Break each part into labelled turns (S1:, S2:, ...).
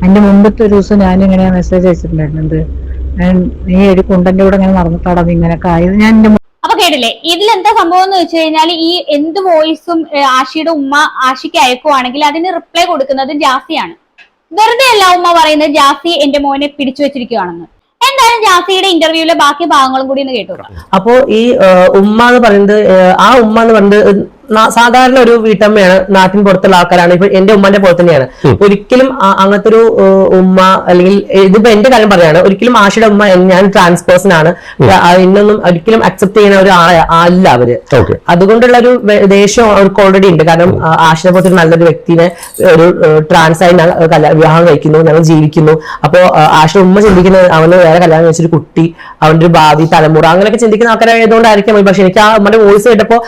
S1: അതിന്റെ മുമ്പത്തെ ഒരു ദിവസം ഞാൻ ഇങ്ങനെ മെസ്സേജ് അയച്ചിട്ടുണ്ടായിരുന്നു, എന്ത് നീ ഒരു കുണ്ടന്റെ കൂടെ ഇങ്ങനെ നടന്നിട്ടാടാ നീ ഇങ്ങനെയൊക്കെ ആയത്. ഞാൻ എന്റെ
S2: അപ്പൊ കേട്ടില്ലേ, ഇതിലെന്താ സംഭവം എന്ന് വെച്ച് കഴിഞ്ഞാൽ ഈ എന്ത് വോയിസും ആഷിയുടെ ഉമ്മ ആഷിക്ക് അയക്കുവാണെങ്കിൽ അതിന് റിപ്ലൈ കൊടുക്കുന്നത് ജാസിയാണ്. വെറുതെ അല്ല ഉമ്മ പറയുന്നത് ജാസി എന്റെ മോനെ പിടിച്ചു വെച്ചിരിക്കുകയാണെന്ന്. എന്തായാലും ജാസിയുടെ ഇന്റർവ്യൂവിലെ ബാക്കി ഭാഗങ്ങളും കൂടി ഒന്ന് കേട്ടു.
S3: അപ്പോ ഈ ഉമ്മ എന്ന് പറയുന്നത്, ആ ഉമ്മ എന്ന് പറയുന്നത് സാധാരണ ഒരു വീട്ടമ്മയാണ്, നാട്ടിൻ പുറത്തുള്ള ആൾക്കാരാണ്. ഇപ്പൊ എന്റെ ഉമ്മാന്റെ പോലെ തന്നെയാണ്. ഒരിക്കലും അങ്ങനത്തെ ഒരു ഉമ്മ, അല്ലെങ്കിൽ ഇതിപ്പോ എന്റെ കാര്യം പറയാണ്, ഒരിക്കലും ആഷിയുടെ ഉമ്മ ഞാൻ ട്രാൻസ് പേഴ്സൺ ആണ്, ഇന്നൊന്നും ഒരിക്കലും അക്സെപ്റ്റ് ചെയ്യുന്ന ഒരു ആളെ അല്ല അവര്. അതുകൊണ്ടുള്ള ഒരു ദേഷ്യം അവർക്ക് ഓൾറെഡി ഉണ്ട്. കാരണം ആഷിനെ പോലത്തെ ഒരു നല്ലൊരു വ്യക്തിനെ ഒരു ട്രാൻസ് ആയി വിവാഹം കഴിക്കുന്നു, ഞങ്ങൾ ജീവിക്കുന്നു. അപ്പോ ആഷിയുടെ ഉമ്മ ചിന്തിക്കുന്നത് അവന് വേറെ കല്യാണം കഴിച്ചൊരു കുട്ടി, അവന്റെ ഒരു ഭാവി തലമുറ അങ്ങനെയൊക്കെ ചിന്തിക്കുന്ന ആൾക്കാരായതുകൊണ്ടായിരിക്കും. പക്ഷെ എനിക്ക് ആ ഉമ്മയുടെ വോയിസ് കേട്ടപ്പോ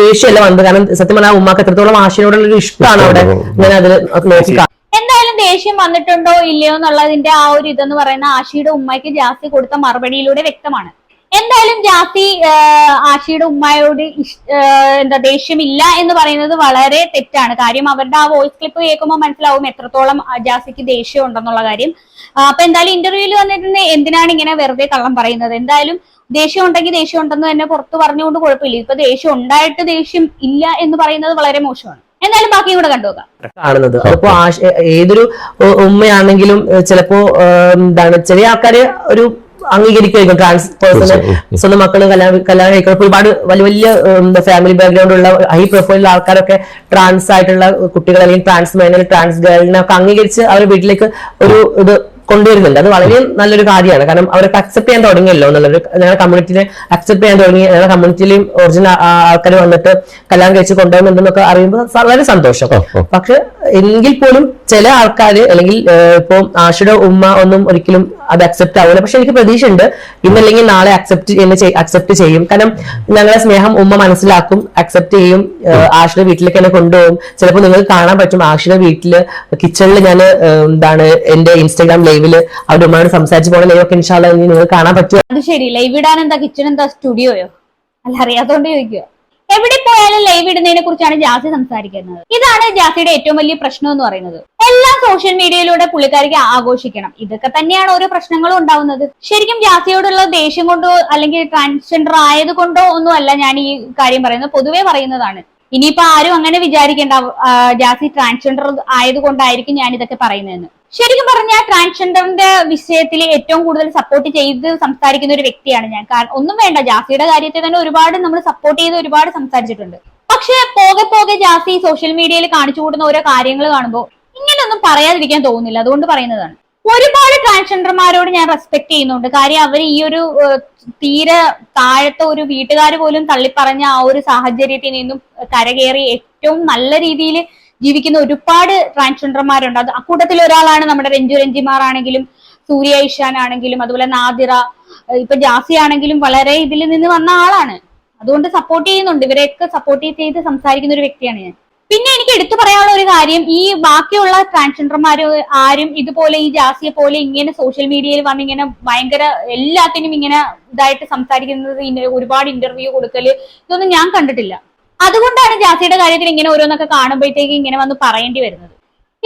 S3: ദേഷ്യമല്ല, കാരണം സത്യം പറഞ്ഞാൽ ഉമ്മാക്ക് എത്രത്തോളം ആശയോടുള്ള ഒരു ഇഷ്ടമാണ് അവിടെ ഞാൻ അതിൽ നോക്കി.
S2: എന്തായാലും ദേഷ്യം വന്നിട്ടുണ്ടോ ഇല്ലയോ എന്നുള്ളതിന്റെ ആ ഒരു ഇതെന്ന് പറയുന്ന ആഷിയുടെ ഉമ്മയ്ക്ക് ജാസി കൊടുത്ത മറുപടിയിലൂടെ വ്യക്തമാണ്. എന്തായാലും ജാസി ആഷിയുടെ ഉമ്മയോട് ദേഷ്യമില്ല എന്ന് പറയുന്നത് വളരെ തെറ്റാണ്. കാര്യം അവരുടെ ആ വോയിസ് ക്ലിപ്പ് കേൾക്കുമ്പോൾ മനസ്സിലാവും എത്രത്തോളം ജാസിക്ക് ദേഷ്യം ഉണ്ടെന്നുള്ള കാര്യം. അപ്പൊ എന്തായാലും ഇന്റർവ്യൂവിൽ വന്നിട്ട് എന്തിനാണ് ഇങ്ങനെ വെറുതെ കള്ളം പറയുന്നത്? എന്തായാലും ദേഷ്യം ഉണ്ടെങ്കിൽ ദേഷ്യം ഉണ്ടെന്ന് തന്നെ പുറത്ത് പറഞ്ഞുകൊണ്ട് കുഴപ്പമില്ല. ഇപ്പൊ ദേഷ്യം ഉണ്ടായിട്ട് ദേഷ്യം ഇല്ല എന്ന് പറയുന്നത് വളരെ മോശമാണ്. എന്തായാലും ബാക്കിയും കൂടെ കണ്ടുപോകാം. കാണുന്നത്
S3: അതിപ്പോ ഏതൊരു ഉമ്മയാണെങ്കിലും ചിലപ്പോ എന്താണ് ചെറിയ ആൾക്കാര് ഒരു അംഗീകരിക്കുമായിരിക്കും ട്രാൻസ് പേഴ്സണ് സ്വന്തം മക്കള് കല്യാണം കഴിക്കുമ്പോൾ ഒരുപാട് വലിയ വലിയ ഫാമിലി ബാക്ക്ഗ്രൗണ്ട് ഉള്ള ഹൈ പ്രൊഫൈലുള്ള ആൾക്കാരൊക്കെ ട്രാൻസ് ആയിട്ടുള്ള കുട്ടികൾ അല്ലെങ്കിൽ ട്രാൻസ് മേനൽ ട്രാൻസ് ഗേളിനെ ഒക്കെ അംഗീകരിച്ച് അവരുടെ വീട്ടിലേക്ക് ഒരു ഇത് കൊണ്ടുവരുന്നുണ്ട്. അത് വളരെ നല്ലൊരു കാര്യമാണ്. കാരണം അവരൊക്കെ അക്സെപ്റ്റ് ചെയ്യാൻ തുടങ്ങിയല്ലോ എന്നുള്ളത്. ഞങ്ങളുടെ കമ്മ്യൂണിറ്റിനെ അക്സെപ്റ്റ് ചെയ്യാൻ തുടങ്ങി, ഞങ്ങളുടെ കമ്മ്യൂണിറ്റിയിലെയും ഒറിജിനൽ ആൾക്കാർ വന്നിട്ട് കല്യാണം കഴിച്ച് കൊണ്ടുവരുന്നുണ്ടെന്നൊക്കെ അറിയുമ്പോൾ വളരെ സന്തോഷം. പക്ഷെ എങ്കിൽ പോലും ചില ആൾക്കാർ, അല്ലെങ്കിൽ ഇപ്പൊ ആഷിയുടെ ഉമ്മ ഒന്നും ഒരിക്കലും അത് അക്സെപ്റ്റ് ആവില്ല. പക്ഷെ എനിക്ക് പ്രതീക്ഷ ഉണ്ട് ഇന്നല്ലെങ്കിൽ നാളെ അക്സെപ്റ്റ് ചെയ്യും. കാരണം ഞങ്ങളെ സ്നേഹം ഉമ്മ മനസ്സിലാക്കും, അക്സെപ്റ്റ് ചെയ്യും. ആഷിയുടെ വീട്ടിലേക്ക് എന്നെ കൊണ്ടുപോകും. ചിലപ്പോൾ നിങ്ങൾക്ക് കാണാൻ പറ്റും ആഷിയുടെ വീട്ടില് കിച്ചണിൽ ഞാൻ എന്റെ ഇൻസ്റ്റാഗ്രാം ലൈവില് അവരുടെ ഉമ്മയോട് സംസാരിച്ച് പോണ ലൈവൊക്കെ ഇൻഷാല്ലാ നിങ്ങൾ കാണാൻ പറ്റും.
S2: അത് ശരി, ലൈവ് ഇടാൻ എന്താ കിച്ചൺ എന്താ സ്റ്റുഡിയോയോ? അല്ല, അറിയാത്തോണ്ട് ചോദിക്കുക. എവിടെ പോയാലും ലൈവ് ഇടുന്നതിനെ കുറിച്ചാണ് ജാസി സംസാരിക്കുന്നത്. ഇതാണ് ജാസിയുടെ ഏറ്റവും വലിയ പ്രശ്നം എന്ന് പറയുന്നത്. എല്ലാം സോഷ്യൽ മീഡിയയിലൂടെ പുള്ളിക്കാരിക്ക് ആഘോഷിക്കണം. ഇതൊക്കെ തന്നെയാണ് ഓരോ പ്രശ്നങ്ങളും ഉണ്ടാവുന്നത്. ശരിക്കും ജാസിയോടുള്ള ദേഷ്യം കൊണ്ടോ അല്ലെങ്കിൽ ട്രാൻസ്ജെൻഡർ ആയത് കൊണ്ടോ ഒന്നും അല്ല ഞാൻ ഈ കാര്യം പറയുന്നത്, പൊതുവെ പറയുന്നതാണ്. ഇനിയിപ്പോ ആരും അങ്ങനെ വിചാരിക്കേണ്ട ജാസി ട്രാൻസ്ജെൻഡർ ആയതുകൊണ്ടായിരിക്കും ഞാൻ ഇതൊക്കെ പറയുന്നതെന്ന്. ശരിക്കും പറഞ്ഞാൽ ട്രാൻസ്ജെൻഡറിന്റെ വിഷയത്തിൽ ഏറ്റവും കൂടുതൽ സപ്പോർട്ട് ചെയ്ത് സംസാരിക്കുന്ന ഒരു വ്യക്തിയാണ് ഞാൻ. കാരണം ഒന്നും വേണ്ട, ജാസിയുടെ കാര്യത്തിൽ തന്നെ ഒരുപാട് നമ്മൾ സപ്പോർട്ട് ചെയ്ത് ഒരുപാട് സംസാരിച്ചിട്ടുണ്ട്. പക്ഷെ പോകെ പോകെ ജാസി സോഷ്യൽ മീഡിയയിൽ കാണിച്ചു കൂടുന്ന ഓരോ കാര്യങ്ങൾ കാണുമ്പോൾ ഇങ്ങനെയൊന്നും പറയാതിരിക്കാൻ തോന്നുന്നില്ല. അതുകൊണ്ട് പറയുന്നതാണ്. ഒരുപാട് ട്രാൻസ്ജെൻഡർമാരോട് ഞാൻ റെസ്പെക്ട് ചെയ്യുന്നുണ്ട്. കാര്യം അവർ ഈ ഒരു തീരെ താഴത്തെ ഒരു വീട്ടുകാർ പോലും തള്ളിപ്പറഞ്ഞ ആ ഒരു സാഹചര്യത്തിൽ നിന്നും കരകയറി ഏറ്റവും നല്ല രീതിയിൽ ജീവിക്കുന്ന ഒരുപാട് ട്രാൻസ്ജെൻഡർമാരുണ്ട്. അത് അക്കൂട്ടത്തിൽ ഒരാളാണ് നമ്മുടെ രഞ്ജിമാർ ആണെങ്കിലും സൂര്യ ഇഷാൻ ആണെങ്കിലും അതുപോലെ നാദിറ, ഇപ്പൊ ജാസി ആണെങ്കിലും വളരെ ഇതിൽ നിന്ന് വന്ന ആളാണ്. അതുകൊണ്ട് സപ്പോർട്ട് ചെയ്യുന്നുണ്ട്. ഇവരെയൊക്കെ സപ്പോർട്ട് ചെയ്ത് സംസാരിക്കുന്ന ഒരു വ്യക്തിയാണ് ഞാൻ. പിന്നെ എനിക്ക് എടുത്തു പറയാനുള്ള ഒരു കാര്യം, ഈ ബാക്കിയുള്ള ട്രാൻസ്ജെൻഡർമാര് ആരും ഇതുപോലെ ഈ ജാസിയെ പോലെ ഇങ്ങനെ സോഷ്യൽ മീഡിയയിൽ വന്ന് ഇങ്ങനെ ഭയങ്കര എല്ലാത്തിനും ഇങ്ങനെ ഇതായിട്ട് സംസാരിക്കുന്നത്, ഒരുപാട് ഇന്റർവ്യൂ കൊടുക്കല്, ഇതൊന്നും ഞാൻ കണ്ടിട്ടില്ല. അതുകൊണ്ടാണ് ജാസിയുടെ കാര്യത്തിൽ ഇങ്ങനെ ഓരോന്നൊക്കെ കാണുമ്പോഴത്തേക്ക് ഇങ്ങനെ വന്ന് പറയേണ്ടി വരുന്നത്.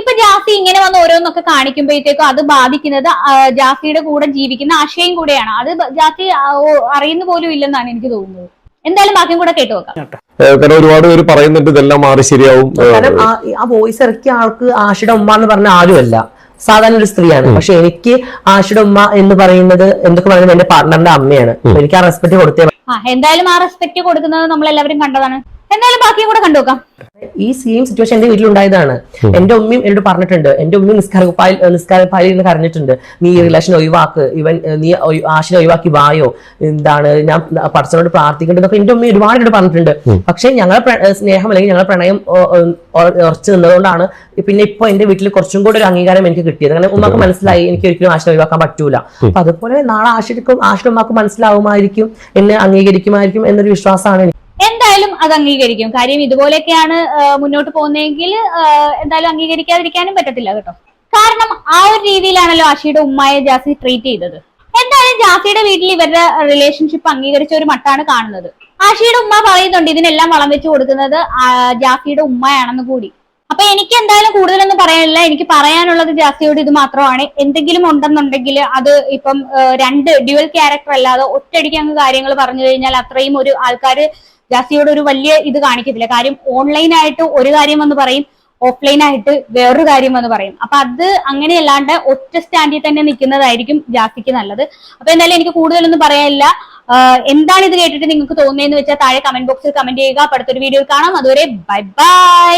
S2: ഇപ്പൊ ജാസി ഇങ്ങനെ വന്ന് ഓരോന്നൊക്കെ കാണിക്കുമ്പോഴത്തേക്കും അത് ബാധിക്കുന്നത് ജാസിയുടെ കൂടെ ജീവിക്കുന്ന ആശയം കൂടെയാണ്. അത് ജാസി അറിയുന്ന പോലും ഇല്ലെന്നാണ് എനിക്ക് തോന്നുന്നത്. എന്തായാലും ബാക്കിയും കൂടെ കേട്ടു നോക്കാം.
S4: കാരണം ഒരുപാട് പേര് പറയുന്നുണ്ട് ഇതെല്ലാം മാറി ശരിയാവും.
S3: കാരണം ആ വോയിസ് ഇറക്കിയ ആൾക്ക് ആഷിയുടെ ഉമ്മ എന്ന് പറഞ്ഞ ആരുമല്ല, സാധാരണ ഒരു സ്ത്രീയാണ്. പക്ഷെ എനിക്ക് ആഷിയുടെ ഉമ്മ എന്ന് പറയുന്നത് എന്തൊക്കെ പറയുന്നത് എന്റെ പാർട്ട്ണറിന്റെ അമ്മയാണ്. എനിക്ക് ആ റെസ്പെക്ട് കൊടുത്തേ.
S2: എന്തായാലും ആ റെസ്പെക്ട് കൊടുക്കുന്നത് നമ്മൾ എല്ലാവരും കണ്ടതാണ്. എന്തായാലും ബാക്കിയും കൂടെ കണ്ടുനോക്കാം.
S3: ഈ സെയിം സിറ്റുവേഷൻ എന്റെ വീട്ടിലുണ്ടായതാണ്. എന്റെ ഉമ്മയും എന്നോട് പറഞ്ഞിട്ടുണ്ട്. എന്റെ ഉമ്മയും നിസ്കാരപ്പാലിൽ നിന്ന് കരഞ്ഞിട്ടുണ്ട്, നീ ഈ റിലേഷൻ ഒഴിവാക്ക്, നീ ആശിനെ ഒഴിവാക്കി വായോ, ഞാൻ പടച്ചവനോട് പ്രാർത്ഥിക്കേണ്ടതൊക്കെ എന്റെ ഉമ്മ ഒരുപാട് എന്നോട് പറഞ്ഞിട്ടുണ്ട്. പക്ഷെ ഞങ്ങളുടെ സ്നേഹം അല്ലെങ്കിൽ ഞങ്ങളുടെ പ്രണയം ഉറച്ചു നിന്നതുകൊണ്ടാണ് പിന്നെ ഇപ്പൊ എന്റെ വീട്ടിൽ കുറച്ചും കൂടെ ഒരു അംഗീകാരം എനിക്ക് കിട്ടിയത്. കാരണം ഉമ്മക്ക് മനസ്സിലായി എനിക്ക് ഒരിക്കലും ആശിനെ ഒഴിവാക്കാൻ പറ്റൂല. അപ്പൊ അതുപോലെ നാളെ ആഷിയുടെ ഉമ്മക്ക് മനസ്സിലാവുമായിരിക്കും, എന്നെ അംഗീകരിക്കുമായിരിക്കും എന്നൊരു വിശ്വാസമാണ് എനിക്ക്.
S2: എന്തായാലും അത് അംഗീകരിക്കും. കാര്യം ഇതുപോലെയൊക്കെയാണ് മുന്നോട്ട് പോകുന്നതെങ്കിൽ എന്തായാലും അംഗീകരിക്കാതിരിക്കാനും പറ്റത്തില്ല കേട്ടോ. കാരണം ആ ഒരു രീതിയിലാണല്ലോ ആഷിയുടെ ഉമ്മയെ ജാസി ട്രീറ്റ് ചെയ്തത്. എന്തായാലും ജാസിയുടെ വീട്ടിൽ ഇവരുടെ റിലേഷൻഷിപ്പ് അംഗീകരിച്ച ഒരു മട്ടാണ് കാണുന്നത്. ആഷിയുടെ ഉമ്മ പറയുന്നുണ്ട് ഇതിനെല്ലാം വളം വെച്ച് കൊടുക്കുന്നത് ജാസിയുടെ ഉമ്മയാണെന്ന് കൂടി. അപ്പൊ എനിക്ക് എന്തായാലും കൂടുതലൊന്നും പറയാനില്ല. എനിക്ക് പറയാനുള്ളത് ജാസിയോട് ഇത് മാത്രമാണ്. എന്തെങ്കിലും ഉണ്ടെന്നുണ്ടെങ്കിൽ അത് ഇപ്പം രണ്ട് ഡ്യുവൽ ക്യാരക്ടർ അല്ലാതെ ഒറ്റയടിക്ക് അങ്ങ് കാര്യങ്ങൾ പറഞ്ഞു കഴിഞ്ഞാൽ അത്രയും ഒരു ആൾക്കാര് ജാസിയോട് ഒരു വലിയ ഇത് കാണിക്കത്തില്ല. കാര്യം ഓൺലൈനായിട്ട് ഒരു കാര്യം എന്ന് പറയും, ഓഫ്ലൈൻ ആയിട്ട് വേറൊരു കാര്യം എന്ന് പറയും. അപ്പൊ അത് അങ്ങനെയല്ലാണ്ട് ഒറ്റ സ്റ്റാൻഡിൽ തന്നെ നിൽക്കുന്നതായിരിക്കും ജാസിക്ക് നല്ലത്. അപ്പൊ എന്തായാലും എനിക്ക് കൂടുതലൊന്നും പറയാനില്ല. എന്താണ് ഇത് കേട്ടിട്ട് നിങ്ങൾക്ക് തോന്നുന്നതെന്ന് വെച്ചാൽ താഴെ കമന്റ് ബോക്സിൽ കമന്റ് ചെയ്യുക. അപ്പൊ അടുത്തൊരു വീഡിയോയിൽ കാണാം. അതുവരെ ബൈ ബൈ.